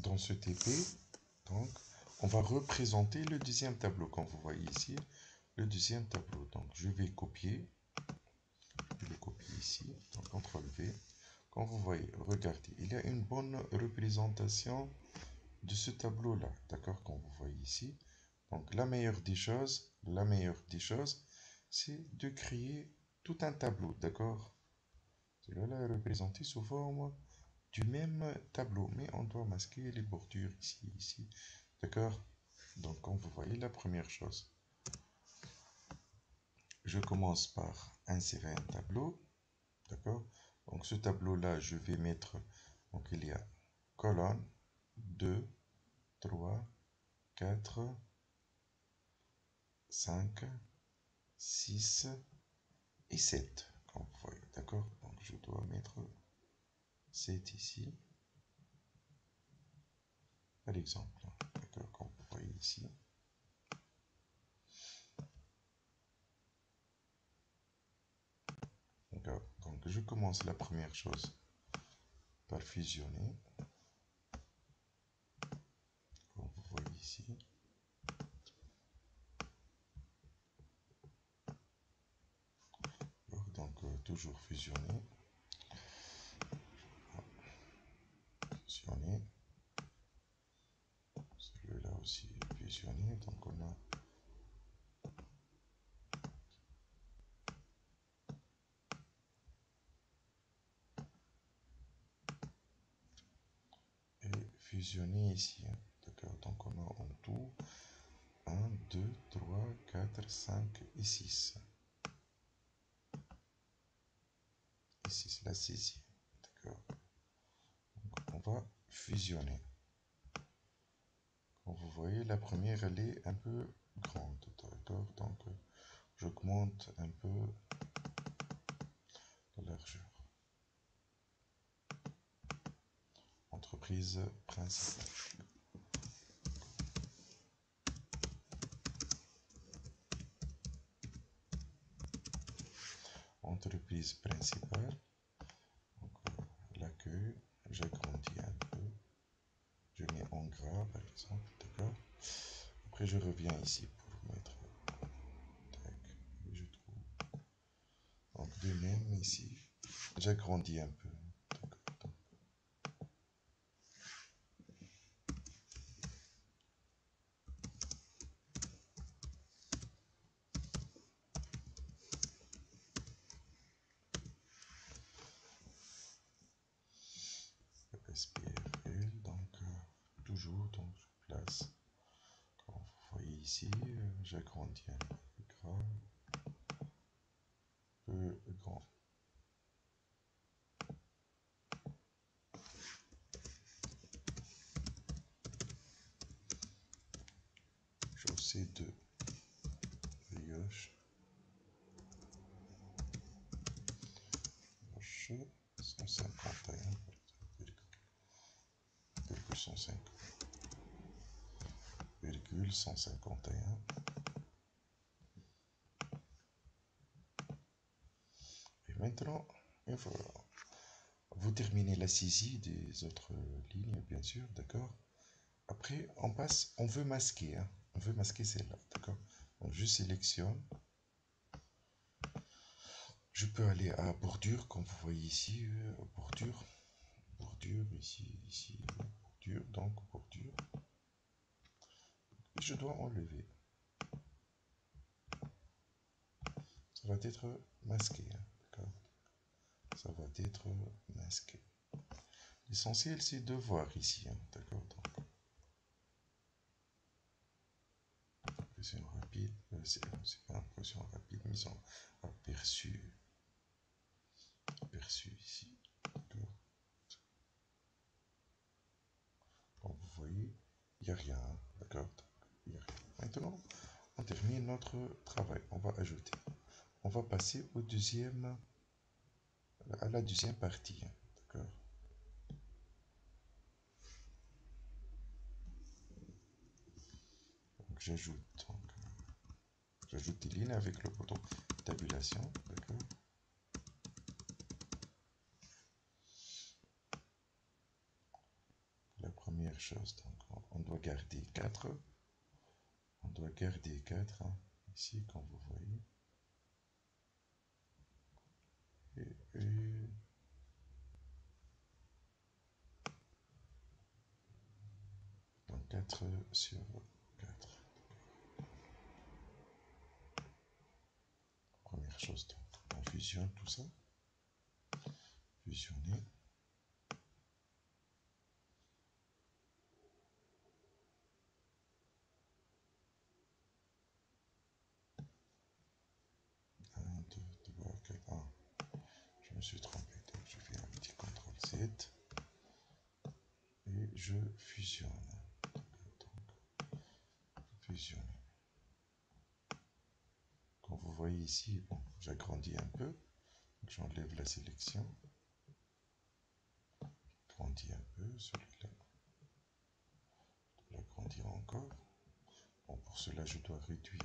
dans ce TP, donc, on va représenter le deuxième tableau, comme vous voyez ici, le deuxième tableau. Donc, je vais copier ici, donc CTRL V. Comme vous voyez, regardez, il y a une bonne représentation de ce tableau-là, d'accord, comme vous voyez ici. Donc, la meilleure des choses, c'est de créer tout un tableau, d'accord. Cela est représenté sous forme du même tableau, mais on doit masquer les bordures ici, d'accord. Donc, comme vous voyez, la première chose, je commence par insérer un tableau, d'accord. Donc, ce tableau-là, je vais mettre, donc il y a colonne 2, 3, 4, 5, 6 et 7, comme vous voyez, d'accord. Donc, je dois mettre 7 ici, par exemple, d'accord, comme vous voyez ici. Donc, je commence la première chose par fusionner, comme vous voyez ici. Donc, toujours fusionner. Celui-là aussi fusionner. Donc, on a fusionner ici, hein. D'accord, donc on a en tout 1, 2, 3, 4, 5 et 6. Et 6, la 6e. D'accord. On va fusionner. Comme vous voyez, la première, elle est un peu grande. D'accord, donc j'augmente un peu la largeur. Entreprise principale. Entreprise principale. L'accueil, j'agrandis un peu. Je mets en gras par exemple, d'accord. Après je reviens ici pour mettre. Tac, je trouve. Donc de même ici, j'agrandis un peu. SPFL, donc toujours, donc je place, comme vous voyez ici, j'agrandis un peu gras, peu grand. Chaussée de brioche, 151, 151. Et maintenant, vous terminez la saisie des autres lignes, bien sûr, d'accord. Après, on veut masquer, hein. On veut masquer celle-là, d'accord. Donc, je sélectionne. Je peux aller à bordure, comme vous voyez ici, bordure, ici, bordure, donc bordure. Et je dois enlever. Ça va être masqué, hein, d'accord. Ça va être masqué. L'essentiel, c'est de voir ici, hein, d'accord. Impression rapide, c'est pas impression rapide, mais ils ont aperçu ici, d'accord. Comme vous voyez, il n'y a rien, d'accord. Maintenant, on termine notre travail. On va ajouter. On va passer à la deuxième partie, hein, d'accord. Donc j'ajoute des lignes avec le bouton tabulation, d'accord. la première chose, donc on doit garder 4. On doit garder 4 hein, ici, comme vous voyez. Et donc 4 sur 4. Première chose, donc, on fusionne tout ça. Fusionner. Je me suis trompé, donc je fais un petit CTRL Z et je fusionne. Donc, fusionner. Comme vous voyez ici, bon, j'agrandis un peu, j'enlève la sélection, j'agrandis un peu, celui-là, je dois l'agrandir encore. Bon, pour cela, je dois réduire